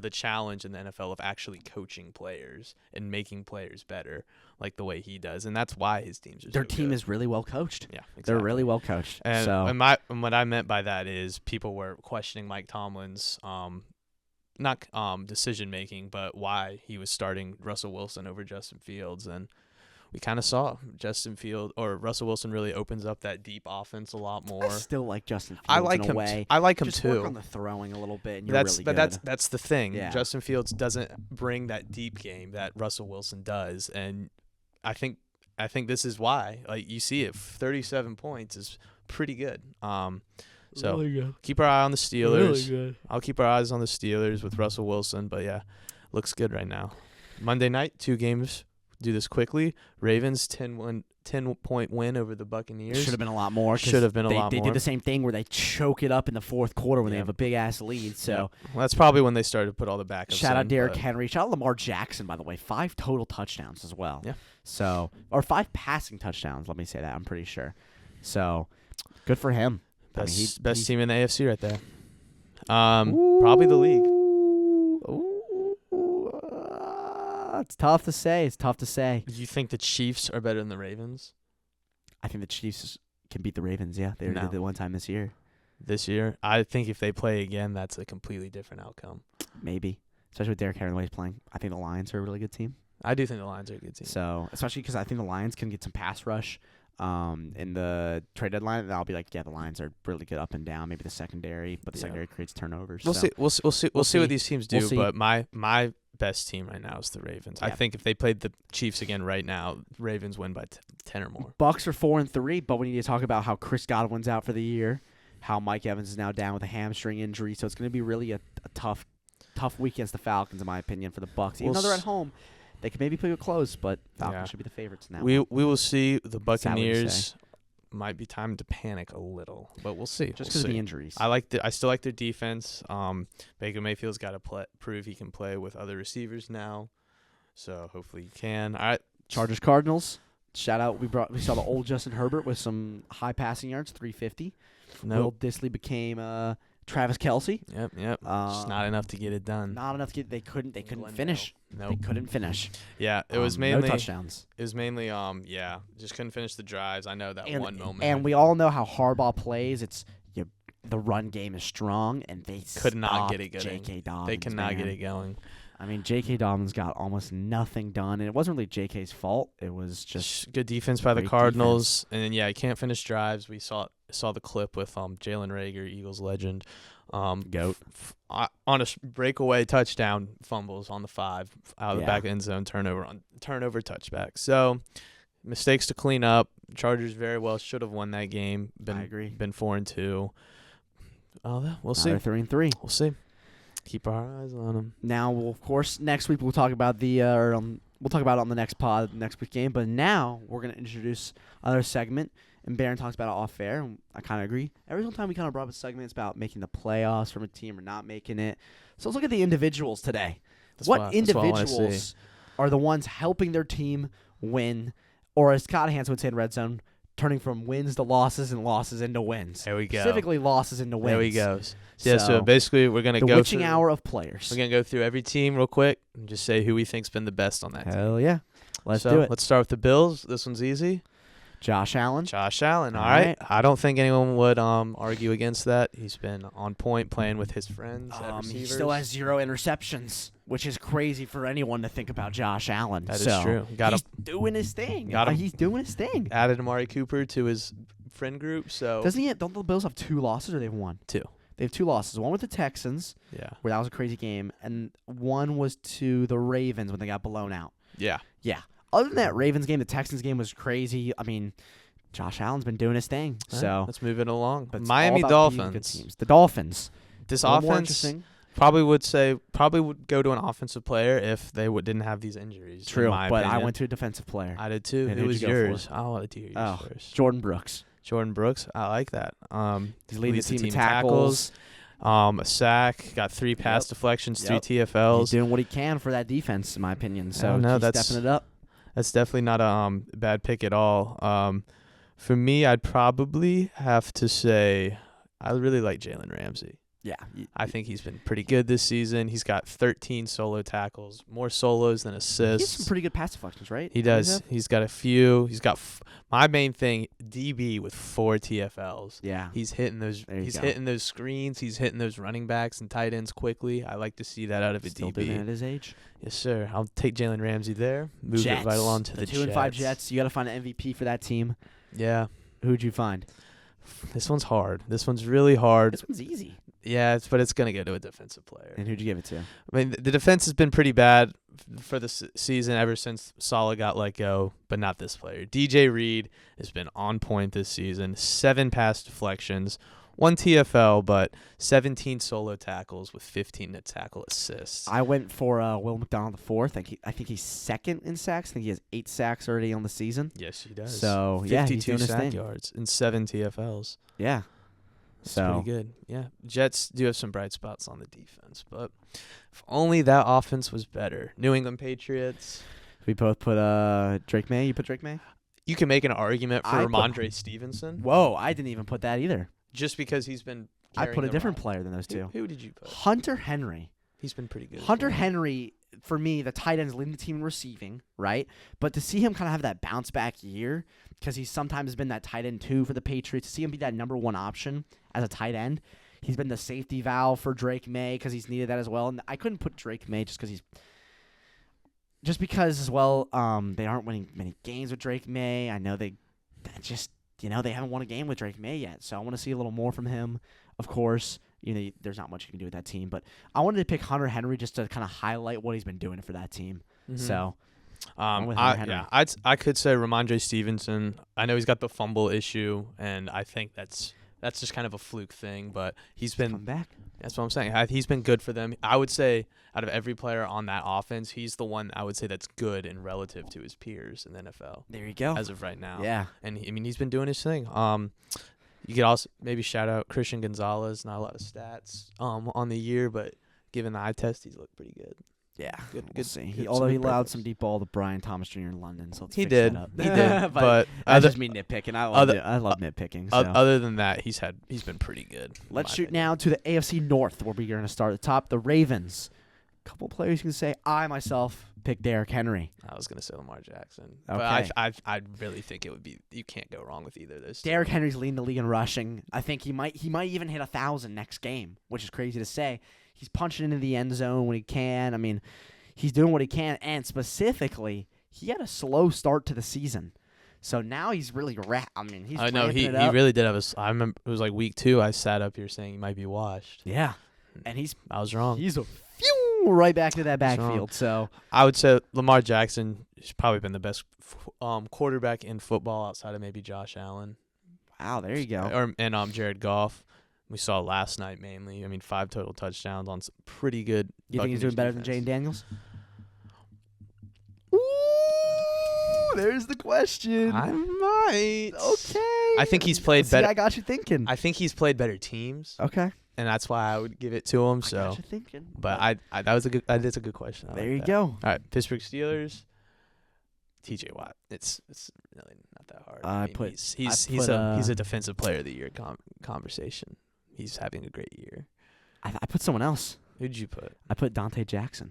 the challenge in the NFL of actually coaching players and making players better, like the way he does, and that's why his teams are. Their so team good. is really well coached. Yeah, exactly. They're really well coached. And, so and what I meant by that is people were questioning Mike Tomlin's not decision making, but why he was starting Russell Wilson over Justin Fields, and we kind of saw Russell Wilson really opens up that deep offense a lot more. I still like Justin Fields I like in a him. way. I like him Just too. work on the throwing a little bit, and you're really good. That's the thing. Yeah. Justin Fields doesn't bring that deep game that Russell Wilson does, and I think this is why. Like you see it, 37 points is pretty good. So really good. Keep our eye on the Steelers. Really good. I'll keep our eyes on the Steelers with Russell Wilson, but yeah, looks good right now. Monday night, 2 games. Do this quickly. Ravens 10-point win over the Buccaneers. Should have been a lot more. Should have been a lot They more. did the same thing where they choke it up in the fourth quarter when they Yeah. have a big ass lead. So Well, that's probably when they started to put all the backups. shout out in, Derrick but- Henry. Shout out Lamar Jackson, by the way. 5 total touchdowns as well. Yeah. So or 5 passing touchdowns. Let me say that. I'm pretty sure. So good for him. Best team in the AFC right there. Probably the league. It's tough to say. It's tough to say. You think the Chiefs are better than the Ravens I think the Chiefs can beat the Ravens. Yeah, they already No. did it one time this year. this year? I think if they play again, that's a completely different outcome. Maybe, especially with Derrick Henry the way he's playing. I think the Lions are a really good team. I do think the Lions are a good team. So, especially because I think the Lions can get some pass rush in the trade deadline. And I'll be like, yeah, the Lions are really good up and down. Maybe the secondary, but the Yeah. secondary creates turnovers. We'll so. see. We'll see We'll what see. these teams do. We'll see. But my best team right now is the Ravens. I Yeah. think if they played the Chiefs again right now, Ravens win by 10 or more. Bucks are 4-3, but we need to talk about how Chris Godwin's out for the year, how Mike Evans is now down with a hamstring injury. So it's going to be really a tough week against the Falcons, in my opinion, for the Bucks. Even though they're at home, they could maybe play it close, but Falcons Yeah. should be the favorites now. We will see. The Sadly to Buccaneers might be time to panic a little, but we'll see. just We'll because of see. the injuries. I still like their defense. Baker Mayfield's got to prove he can play with other receivers now, so hopefully he can. All right, Chargers Cardinals. Shout out. We saw the old Justin Herbert with some high passing yards, 350. Will Disley became Travis Kelce. Yep. Just not enough to get it done. Not enough to get. They couldn't Glendale. finish. Nope. They couldn't finish. Yeah, it was no mainly touchdowns. just couldn't finish the drives. I know that one moment. And we all know how Harbaugh plays. It's the run game is strong, and they Could not stopped get it going. J.K. Dobbins. They cannot get man. it going. I mean, J.K. Dobbins got almost nothing done, and it wasn't really J.K.'s fault. It was just Good defense by the great Cardinals, and then he can't finish drives. We saw the clip with Jalen Reagor, Eagles legend, GOAT. On a breakaway touchdown, fumbles on the 5 out of the Yeah. back end zone, turnover touchback. So mistakes to clean up. Chargers very well should have won that game. I agree. Been 4-2. We'll see. Now they're 3-3. We'll see. Keep our eyes on them. Now, of course, next week we'll talk about we'll talk about it on the next pod, next week's game. But now we're gonna introduce another segment, and Barron talks about it off air. And I kind of agree. Every single time we kind of brought up a segment, it's about making the playoffs from a team or not making it. So let's look at the individuals today. That's What what I wanna individuals see. are the ones helping their team win, or as Scott Hansen would say in Red Zone, turning from wins to losses and losses into wins? There we go. Specifically, losses into wins. There we go. Yeah, so basically we're going to the go witching through, hour of players. We're going to go through every team real quick and just say who we think's been the best on that team. Hell yeah. Let's So do it. Let's start with the Bills. This one's easy. Josh Allen. Josh Allen. All All right. right. I don't think anyone would argue against that. He's been on point playing with his friends at He receivers. still has 0 interceptions, which is crazy for anyone to think about Josh Allen. That is So, true. He's doing his thing. Got him. He's doing his thing. Added Amari Cooper to his friend group. So Doesn't he? Don't the Bills have 2 losses, or they have 1? 2. They have 2 losses. One with the Texans, Yeah. where that was a crazy game, and one was to the Ravens when they got blown out. Yeah. Yeah. Other than that Ravens game, the Texans game was crazy. I mean, Josh Allen's been doing his thing. All right, So let's move it along. but it's Miami all about beating good Dolphins. teams. The Dolphins. This A little more offense interesting. probably would go to an offensive player if they didn't have these injuries. True, in my but I opinion. went to a defensive player. I did too. And Who who'd was you go for? yours? I wanted to hear yours Oh, first. Jordan Brooks. Jordan Brooks. I like that. He's leading the leads team in tackles. A sack. Got 3 pass Yep. deflections, 3 Yep. TFLs. He's doing what he can for that defense, in my opinion. So no, he's that's- stepping it up. That's definitely not a bad pick at all. For me, I'd probably have to say I really like Jalen Ramsey. Yeah. I think he's been pretty good this season. He's got 13 solo tackles, more solos than He has assists. some pretty good pass deflections, right? He What does. have? He's got a few. He's got my main thing, DB with 4 TFLs. Yeah. He's hitting those. There you He's go. hitting those screens. He's hitting those running backs and tight ends quickly. I like to see that out of a Still DB. doing it at his age. Yes, sir. I'll take Jalen Ramsey there. Move Jets. it right along to the the 2-5 Jets. You got to find an MVP for that team. Yeah. Who'd you find? This one's hard. This one's really hard. This one's easy. Yeah, but it's gonna go to a defensive player. And who'd you give it to? I mean, the defense has been pretty bad for the season ever since Saleh got let go, but not this player. DJ Reed has been on point this season. 7 pass deflections, 1 TFL, but 17 solo tackles with 15 tackle assists. I went for Will McDonald IV. I think he's second in sacks. I think he has 8 sacks already on the season. Yes, he does. So, yeah, he's 52 doing his sack thing. yards and 7 TFLs. Yeah. That's So pretty good. Yeah, Jets do have some bright spots on the defense, but if only that offense was better. New England Patriots. we both put Drake May. You put Drake May? You can make an argument for I put- Ramondre Stevenson Whoa, I didn't even put that either. just because he's been. I carrying put a them different around. player than those two. Who did you put? Hunter Henry. He's been pretty good. as Hunter well. Henry, for me, the tight end's leading the team in receiving, right? But to see him kind of have that bounce back year, because he's sometimes been that tight end too for the Patriots, to see him be that number 1 option as a tight end, he's been the safety valve for Drake May because he's needed that as well. And I couldn't put Drake May just because as well, they aren't winning many games with Drake May. I know they haven't won a game with Drake May yet, so I want to see a little more from him. Of course, there's not much you can do with that team, but I wanted to pick Hunter Henry just to kind of highlight what he's been doing for that team. Mhm. So, I'm with Hunter Henry. I could say Ramondre Stevenson. I know he's got the fumble issue, and I think that's just kind of a fluke thing, but he's come been. back. That's what I'm saying. He's been good for them. I would say out of every player on that offense, he's the one I would say that's good and relative to his peers in the NFL There you go. as of right now. Yeah. And he's been doing his thing. You could also maybe shout out Christian Gonzalez. Not a lot of stats on the year, but given the eye test, he's looked pretty good. Yeah, Good- we'll good- see. good- Although some he good allowed breakfast. some deep ball to Brian Thomas Jr. in London, so let's He fix did. that up. He did. but that's other, just me nitpicking. I love nitpicking. So. other than that, he's been pretty good. in Let's my shoot opinion. now to the AFC North, where we're going to start at the top. The Ravens. Couple players you can say. I myself pick Derrick Henry. I was gonna say Lamar Jackson, Okay. but I really think it would be. You can't go wrong with either of those. Derrick Henry's leading the league in rushing. I think he might even hit 1,000 next game, which is crazy to say. He's punching into the end zone when he can. I mean, he's doing what he can, and specifically, he had a slow start to the season. So now he's really he's I know he ramping it up. really did have a. I remember it was like week 2. I sat up here saying he might be washed. Yeah, and I was wrong. he's a right back to that He's wrong. backfield. So I would say Lamar Jackson has probably been the best quarterback in football outside of maybe Josh Allen. wow, there you go. And Jared Goff. We saw last night mainly. I mean, 5 total touchdowns on some pretty good. You think he's doing better than defense. Jane Daniels? Ooh, there's the question. I might. Okay. I think he's played See, better. I got you thinking. I think he's played better teams, Okay. and that's why I would give it to him. I So, got you thinking. but I that's a good question. I There like you that. go. All right, Pittsburgh Steelers. T.J. Watt. It's really not that hard. I mean, put- he's a defensive player of the year conversation. He's having a great year. I put someone else. Who'd you put? I put Dante Jackson.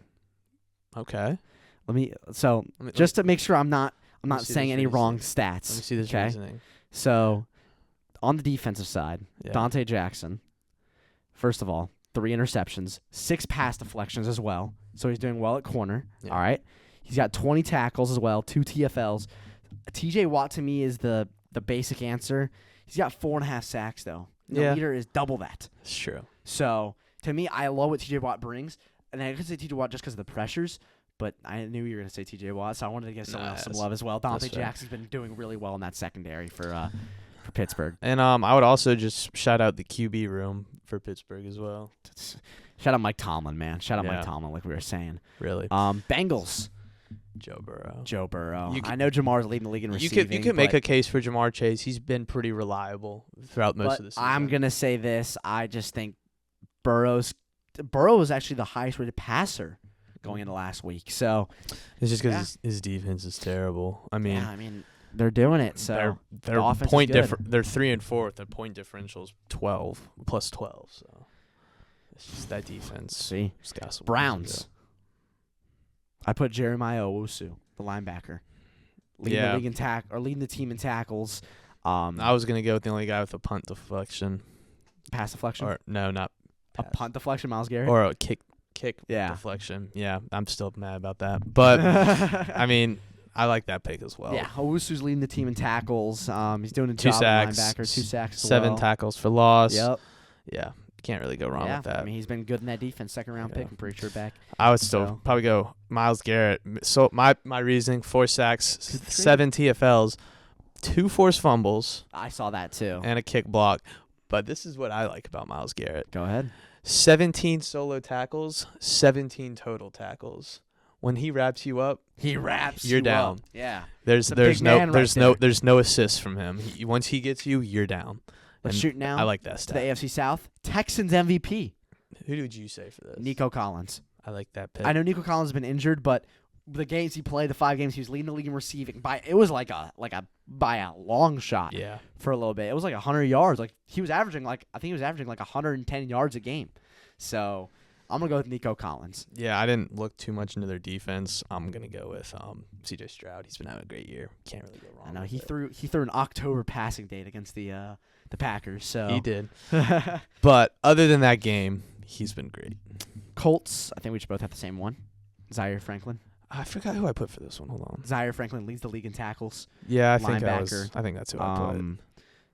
Okay. Let me Let just to make sure I'm not me see saying this any wrong reasoning. stats. Let me see this okay? reasoning. So on the defensive side, Yeah. Dante Jackson, first of all, 3 interceptions, 6 pass deflections as well. So he's doing well at corner. Yeah. All right. He's got 20 tackles as well, 2 TFLs. TJ Watt to me is the basic answer. He's got 4.5 sacks though. The Yeah. leader is double that. It's true. So to me, I love what TJ Watt brings. And I could say TJ Watt just because of the pressures, but I knew you were going to say TJ Watt, so I wanted to give someone else some love as well. Dante fair. Jackson's been doing really well in that secondary for Pittsburgh. And I would also just shout out the QB room for Pittsburgh as well. Shout out Mike Tomlin, man. Shout out Yeah. Mike Tomlin, like we were saying. Really. Bengals, Joe Burrow. Joe Burrow. You I know Jamar's leading the league in You receiving. could make but- a case for Jamar Chase. He's been pretty reliable throughout most but of the season. I'm going to say this. I just think Burrow was actually the highest rated passer going into last week. So, It's just because his defense is terrible. I mean, they're doing it. So their the offense is point good. they're 3 and 4. Their point differential is 12 plus 12. So it's just that defense. See, Just got some Browns. I put Jeremiah Owusu, the linebacker, leading the league in leading the team in tackles. I was gonna go with the only guy with a punt deflection, Pass deflection, or no, not a pass. punt deflection. Miles Garrett, or a kick yeah. deflection. Yeah, I'm still mad about that. But I mean, I like that pick as well. yeah, Owusu's leading the team in tackles. He's doing a 2 job sacks, at linebacker, 2 sacks, as 7 well. tackles for loss. Yep. Yeah, can't really go wrong yeah, with that. I mean, he's been good in that defense. 2nd round pick. Yeah. I'm pretty sure back. I would still So- probably go Myles Garrett. So my reasoning: 4 sacks, 2-3. 7 TFLs, 2 forced fumbles, I saw that too. and a kick block. But this is what I like about Myles Garrett: Go ahead. 17 solo tackles, 17 total tackles. When he wraps you up, He wraps. You're you down. up. Yeah. there's a big man right there. there's no assists from him. Once he gets you, you're down. Let's And shoot now. I like that to the stat. AFC South. Texans MVP. Who did you say for this? Nico Collins. I like that pick. I know Nico Collins has been injured, but the games he played, the 5 games he was leading the league in receiving it was like a by a long shot Yeah. for a little bit. It was like 100 yards. Like he was averaging like 110 yards a game. So I'm gonna go with Nico Collins. Yeah, I didn't look too much into their defense. I'm gonna go with CJ Stroud. He's been having a great year. Can't really go wrong. I know with he it. threw an October passing date against the Packers. So He did. But other than that game, he's been great. Colts. I think we should both have the same one. Zaire Franklin. I forgot who I put for this one. Hold on. Zaire Franklin leads the league in tackles. Yeah, I Linebacker. think that's who I put.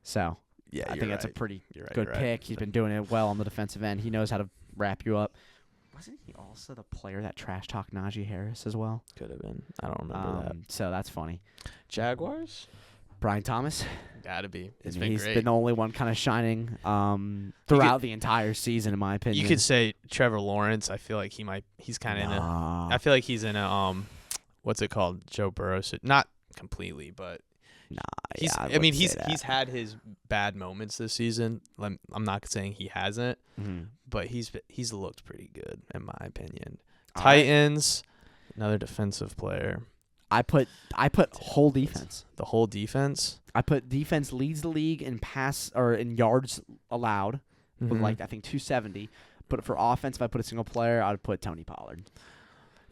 So Yeah, I think that's a pretty You're right, good you're right. pick. He's been doing it well on the defensive end. He knows how to wrap you up. Wasn't he also the player that trash talked Najee Harris as well? Could have been. I don't remember that. So that's funny. Jaguars? Brian Thomas. Gotta be. It's I mean, been he's great. been the only one kind of shining throughout the entire season, in my opinion. You could say Trevor Lawrence. I feel like he's kind of in a. I feel like he's in a what's it called? Joe Burrow. Not completely, but he's. yeah, I mean, wouldn't say he's that. had his bad moments this season. I'm not saying he hasn't, Mhm. but he's looked pretty good in my opinion. All right. Titans, another defensive player. I put whole defense. The whole defense. I put defense leads the league in pass or in yards allowed with Mhm. I think 270. But for offense, if I put a single player, I'd put Tony Pollard.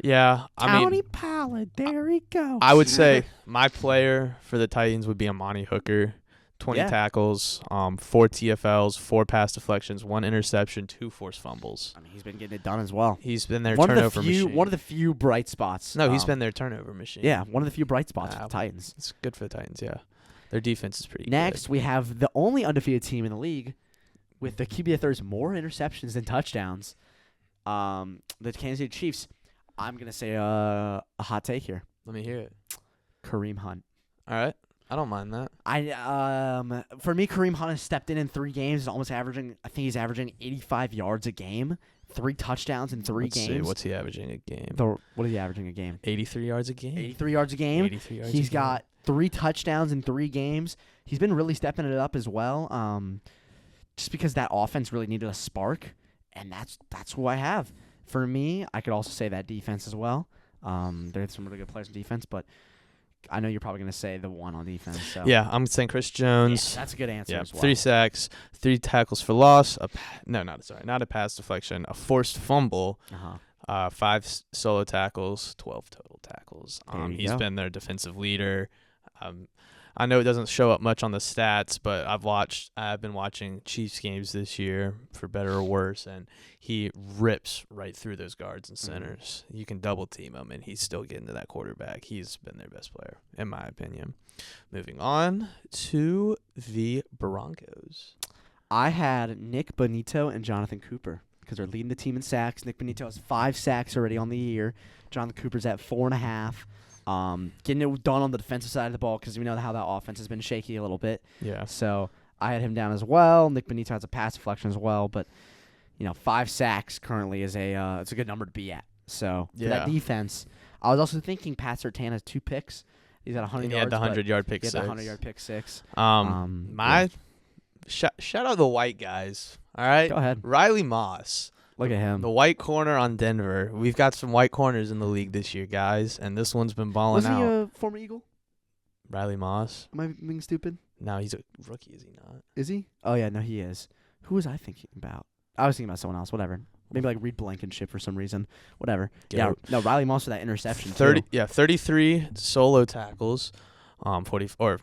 Yeah, I Tony mean, Pollard, there he goes. I would say my player for the Titans would be Amani Hooker. 20 Yeah. tackles, 4 TFLs, 4 pass deflections, 1 interception, 2 forced fumbles. I mean, he's been getting it done as well. He's been their One turnover machine. One of the few bright spots. No, he's been their turnover machine. Yeah, one of the few bright spots for the Titans. It's good for the Titans, yeah. Their defense is pretty Next, good. we have the only undefeated team in the league with the QB that throws more interceptions than touchdowns. The Kansas City Chiefs. I'm going to say a hot take here. Let me hear it. Kareem Hunt. All right. I don't mind that. For me, Kareem Hunt has stepped in 3 games. He's almost averaging. I think he's averaging 85 yards a game, 3 touchdowns in 3 Let's games. see, what's he averaging a game? What is he averaging a game? 83 yards a game. 83 yards a game. 83 yards He's a game. got 3 touchdowns in 3 games. He's been really stepping it up as well. Just because that offense really needed a spark, and that's who I have. For me, I could also say that defense as well. There's some really good players in defense, but I know you're probably going to say the one on defense. So. Yeah, I'm saying Chris Jones. Yeah, that's a good answer as well. 3 sacks, 3 tackles for loss. Not a pass deflection. A forced fumble. 5 solo tackles, 12 total tackles. He's been their defensive leader. I know it doesn't show up much on the stats, but I've been watching Chiefs games this year, for better or worse, and he rips right through those guards and centers. You can double team him, and he's still getting to that quarterback. He's been their best player, in my opinion. Moving on to the Broncos. I had Nick Bonito and Jonathan Cooper because they're leading the team in sacks. Nick Bonito has 5 sacks already on the year. Jonathan Cooper's at 4.5. Getting it done on the defensive side of the ball because we know how that offense has been shaky a little bit. Yeah. So I had him down as well. Nick Bonito has a pass deflection as well, but 5 sacks currently is it's a good number to be at. So for that defense, I was also thinking Pat Surtain has 2 picks. He's at 100 yards. He had the 100-yard pick 6. He had the 100-yard pick 6. Shout out the white guys. All right. Go ahead. Riley Moss. Look at him. The white corner on Denver. We've got some white corners in the league this year, guys, and this one's been balling out. Was he a former Eagle? Riley Moss? Am I being stupid? No, he's a rookie, is he not? Is he? Oh, yeah, no, he is. Who was I thinking about? I was thinking about someone else. Whatever. Maybe like Reed Blankenship for some reason. Whatever. No, Riley Moss for that interception. 33 solo tackles, 45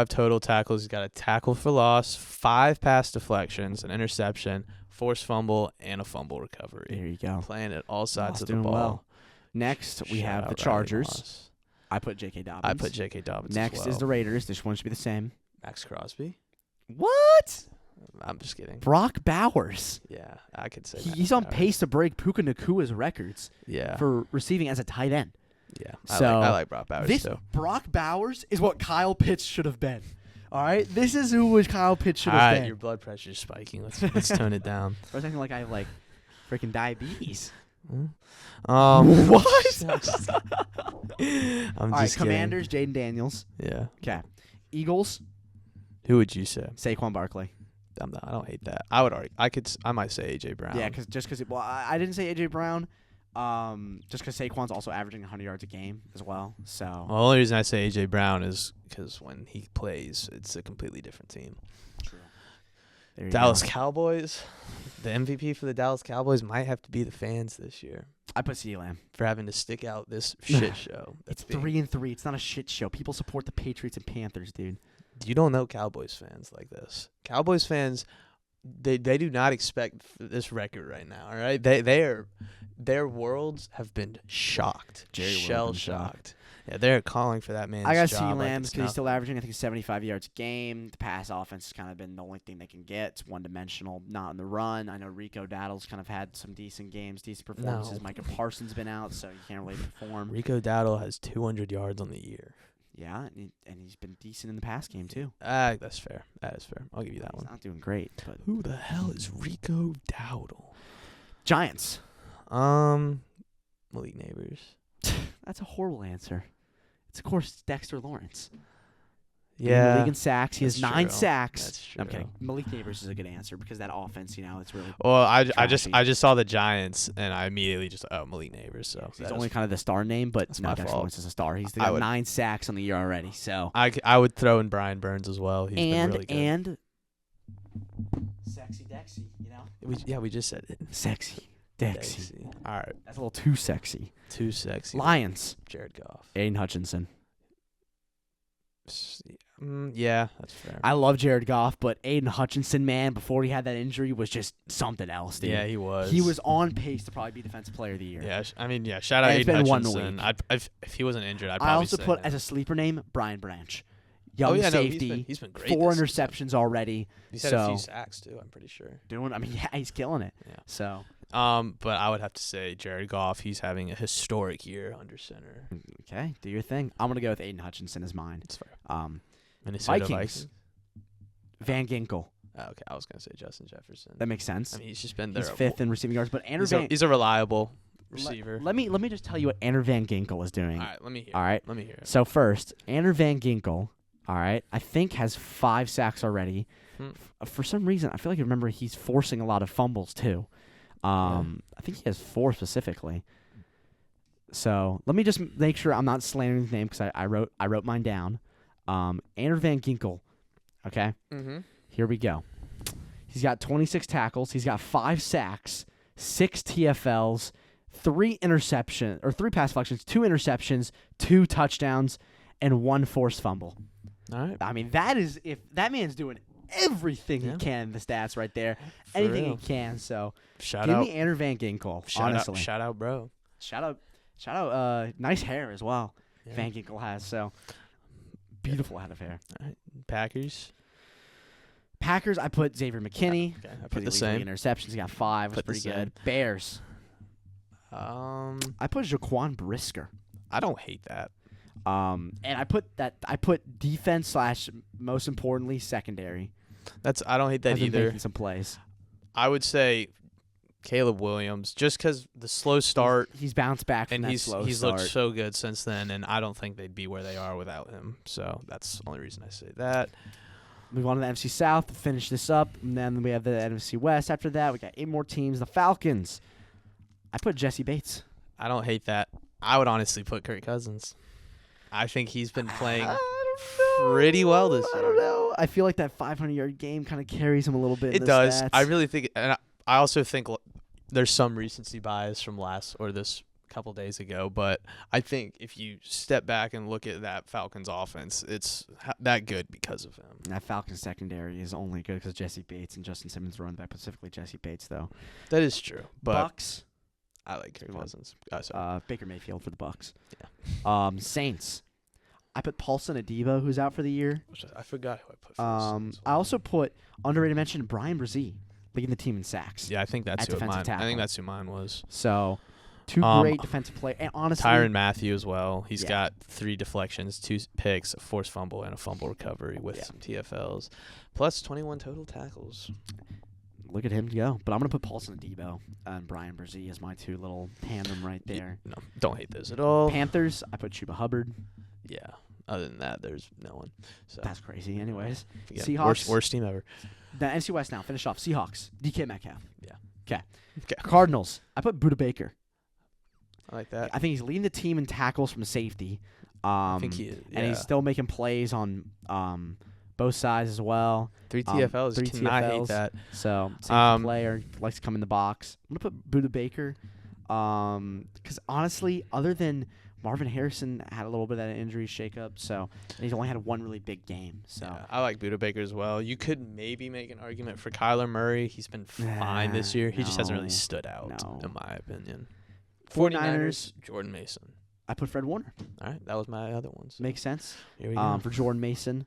total tackles. He's got a tackle for loss, 5 pass deflections, an interception, forced fumble, and a fumble recovery. There you go. Playing at all sides of the doing ball. Well. Next, we have the Chargers. I put J.K. Dobbins. I put J.K. Dobbins. Next as well. is the Raiders. This one should be the same. Max Crosby. What? I'm just kidding. Brock Bowers. Yeah, I could say he's on pace to break Puka Nakua's records. Yeah. For receiving as a tight end. Yeah. I like Brock Bowers too. Brock Bowers is what Kyle Pitts should have been. All right, this is who Kyle Pitts should have been. Your blood pressure's spiking. Let's tone it down. I was acting like I have freaking diabetes. What? I'm All right, just kidding. Commanders, Jaden Daniels. Yeah. Okay. Eagles. Who would you say? Saquon Barkley. I don't hate that. I might say AJ Brown. Yeah, because I didn't say AJ Brown. Just because Saquon's also averaging 100 yards a game as well. So. Well, the only reason I say AJ Brown is because when he plays, it's a completely different team. True. Dallas Cowboys. The MVP for the Dallas Cowboys might have to be the fans this year. I put CeeDee Lamb for having to stick out this shit show. It's 3-3. It's not a shit show. People support the Patriots and Panthers, dude. You don't know Cowboys fans like this. Cowboys fans, they do not expect this record right now. All right, their worlds have been shocked, shell shocked. Yeah, they're calling for that man's job. I got CeeDee Lamb because he's still averaging, I think, 75 yards a game. The pass offense has kind of been the only thing they can get. It's one-dimensional, not in the run. I know Rico Dowdle's kind of had some decent games, decent performances. No. Micah Parsons been out, so you can't really perform. Rico Dowdle has 200 yards on the year. Yeah, and he's been decent in the pass game, too. That's fair. That is fair. I'll give you that one. He's not doing great. But who the hell is Rico Dowdle? Giants. Malik Neighbors. That's a horrible answer. It's, of course, Dexter Lawrence. Yeah. League in sacks. He has 9 sacks. That's true. No, I'm kidding. Malik Neighbors is a good answer because that offense, it's really. Well, I just saw the Giants and I immediately just Malik Neighbors. So he's only kind of the star name, but that's no, my Dexter fault. Lawrence is a star. He's got 9 sacks on the year already. So I would throw in Brian Burns as well. He's been really good. And sexy Dexy, we just said it. Sexy Dixie. All right. That's a little too sexy. Too sexy. Lions. Jared Goff. Aiden Hutchinson. Yeah, that's fair. I love Jared Goff, but Aiden Hutchinson, man, before he had that injury, was just something else, dude. Yeah, he was. He was on pace to probably be Defensive Player of the Year. Yeah, shout out And it's Aiden been 1 Hutchinson. week. If he wasn't injured, I'd probably I also say put him. as a sleeper name Brian Branch. Young No, safety. he's been great. 4 this season. interceptions already. He's had a few sacks too, I'm pretty sure. He's killing it. Yeah. So. But I would have to say Jared Goff. He's having a historic year under center. Okay, do your thing. I'm gonna go with Aiden Hutchinson as mine. That's fair. Minnesota Vikings. Van Ginkel. Oh, okay, I was gonna say Justin Jefferson. That makes sense. I mean, he's just been there. He's 5th in receiving yards, but He's a reliable receiver. Let me just tell you what Andrew Van Ginkel is doing. All right, let me hear. All right. Let me hear it. So first, Andrew Van Ginkel, all right, I think has 5 sacks already. For some reason, I feel like I remember he's forcing a lot of fumbles too. I think he has 4 specifically. So let me just make sure I'm not slandering his name because I wrote mine down. Andrew Van Ginkel. Okay. Mm-hmm. Here we go. He's got 26 tackles. He's got 5 sacks, 6 TFLs, 3 pass deflections, 2 interceptions, 2 touchdowns, and 1 forced fumble. All right. I mean, if that man's doing everything he can in the stats right there. Anything he can. So Shout give out. me Andrew Van Ginkel, honestly. Shout out, bro. Shout out, nice hair as well. Yeah. Van Ginkel has, so beautiful head of hair. All right. Packers, I put Xavier McKinney. Okay, I Because put he the leads same. interceptions. He got 5. Was Put the pretty same. good. Bears. I I put Jaquan Brisker. don't hate that. And I put defense / most importantly secondary. I don't hate that Has been either. making some plays. I would say Caleb Williams, just because the slow start, He's bounced back from and that he's slow looked start. so good since then, and I don't think they'd be where they are without him. So that's the only reason I say that. Move on to the NFC South to finish this up, and then we have the NFC West. After that, we got 8 more teams. The Falcons. I put Jesse Bates. I don't hate that. I would honestly put Kirk Cousins. I think he's been playing pretty well this year. I don't know. I feel like that 500-yard game kind of carries him a little bit. It in the does. Stats. I really think, and I also think there's some recency bias from this couple days ago. But I think if you step back and look at that Falcons offense, it's that good because of him. That Falcons secondary is only good because Jesse Bates and Justin Simmons run back, specifically Jesse Bates, though. That is true. But Bucks. I like Kirk Cousins. Baker Mayfield for the Bucks. Yeah. Saints. I put Paulson Adebo, who's out for the year. I forgot who I put for the Saints. I also put underrated mention Brian Brzee, leading the team in sacks. Yeah, I think that's at who defensive mine. I tackle. think that's who mine was. So, 2 great defensive players. And honestly, Tyrann Mathieu as well. He's Yeah. got 3 deflections, 2 picks, a forced fumble, and a fumble recovery with some TFLs, plus 21 total tackles. look at him go. But I'm going to put Paulson Adebo and Brian Brzee as my 2 little tandem right there. No, don't hate those at all. Panthers, I put Chuba Hubbard. Yeah. Other than that, there's no one. So That's crazy. Anyways, yeah, Seahawks. worst team ever. The NFC West now. Finish off. Seahawks. DK Metcalf. Yeah. Okay. Okay. Cardinals. I put Budda Baker. I like that. I think he's leading the team in tackles from safety. I think he is. And he's still making plays on both sides as well. 3 TFLs. 3 Cannot hate TFLs. that. So, safety player, likes to come in the box. I'm going to put Budda Baker because, honestly, other than Marvin Harrison had a little bit of that injury shakeup, and he's only had 1 really big game. So Yeah, I like Budda Baker as well. You could maybe make an argument for Kyler Murray. He's been fine this year. He just hasn't really stood out, in my opinion. 49ers, Jordan Mason. I put Fred Warner. All right, that was my other one. So Makes sense. here we go. For Jordan Mason.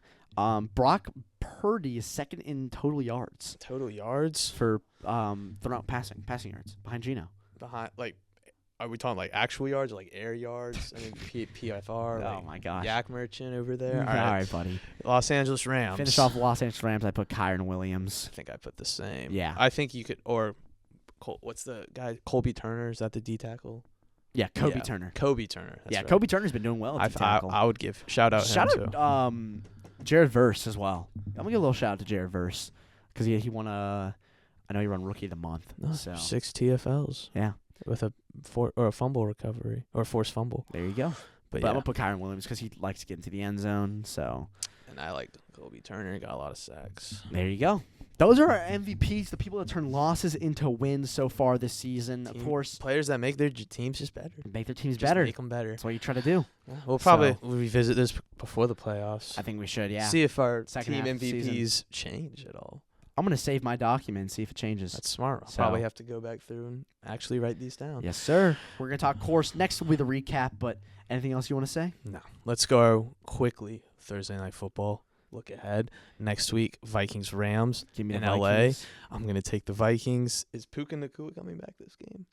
Brock Purdy is 2nd in total yards Total yards for passing yards behind Geno. behind, are we talking actual yards or air yards? I mean, PFR. Oh my gosh. Yak Merchant over there. All right, buddy. Los Angeles Rams. Finish off Los Angeles Rams. I put Kyron Williams. I think I put the same. Yeah. I think you could, what's the guy? Colby Turner, is that the D tackle? Yeah, Kobe Turner. Kobe Turner. That's right. Kobe Turner's been doing well at the tackle. I would give shout out him too. Jared Verse as well. I'm gonna give a little shout out to Jared Verse because he won I know he won Rookie of the Month. No, so 6 TFLs. Yeah. With a fumble recovery or a forced fumble. There you go. But I'm yeah. gonna put Kyron Williams because he likes to get into the end zone. So And I liked Colby Turner. Got a lot of sacks. there you go. Those are our MVPs, the people that turn losses into wins so far this season. Of course, players that make their teams just better. make their teams Just better. Make them better. That's what you try to do. Yeah, we'll probably revisit this before the playoffs. I think we should, yeah. See if our Second team half of the MVPs change at all. I'm going to save my document and see if it changes. That's smart. I'll So- probably have to go back through and actually write these down. Yes, sir. We're going to talk course. Next will be the recap, but anything else you want to say? No. Let's go quickly. Thursday Night Football. Look ahead. Next week, Vikings-Rams Give me in the LA. Vikings. I'm going to take the Vikings. Is Puka Nacua coming back this game?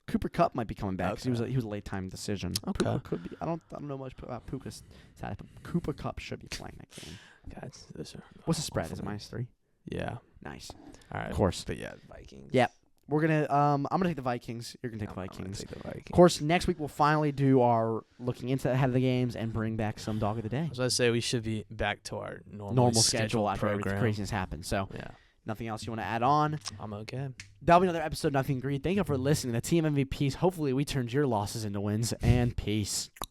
Cooper Kupp might be coming back because Okay. he was a late time decision. Okay. Puka could be. I don't know much about Puka's status, but Cooper Kupp should be playing that game. Guys, those are What's the spread? Is it hopefully- -3? Yeah. Nice. All right. Of course. But yeah, Vikings. Yep. We're gonna. I'm gonna take the Vikings. You're gonna take the I'm gonna Vikings. take the Vikings. Of course, next week we'll finally do our looking into ahead of the games and bring back some dog of the day. I was going to say we should be back to our Normal schedule scheduled after everything program. craziness happens. So Yeah. nothing else you want to add on? I'm okay. That'll be another episode. Nothing Agreed. Thank you for listening. The team MVPs. Hopefully we turned your losses into wins. And peace.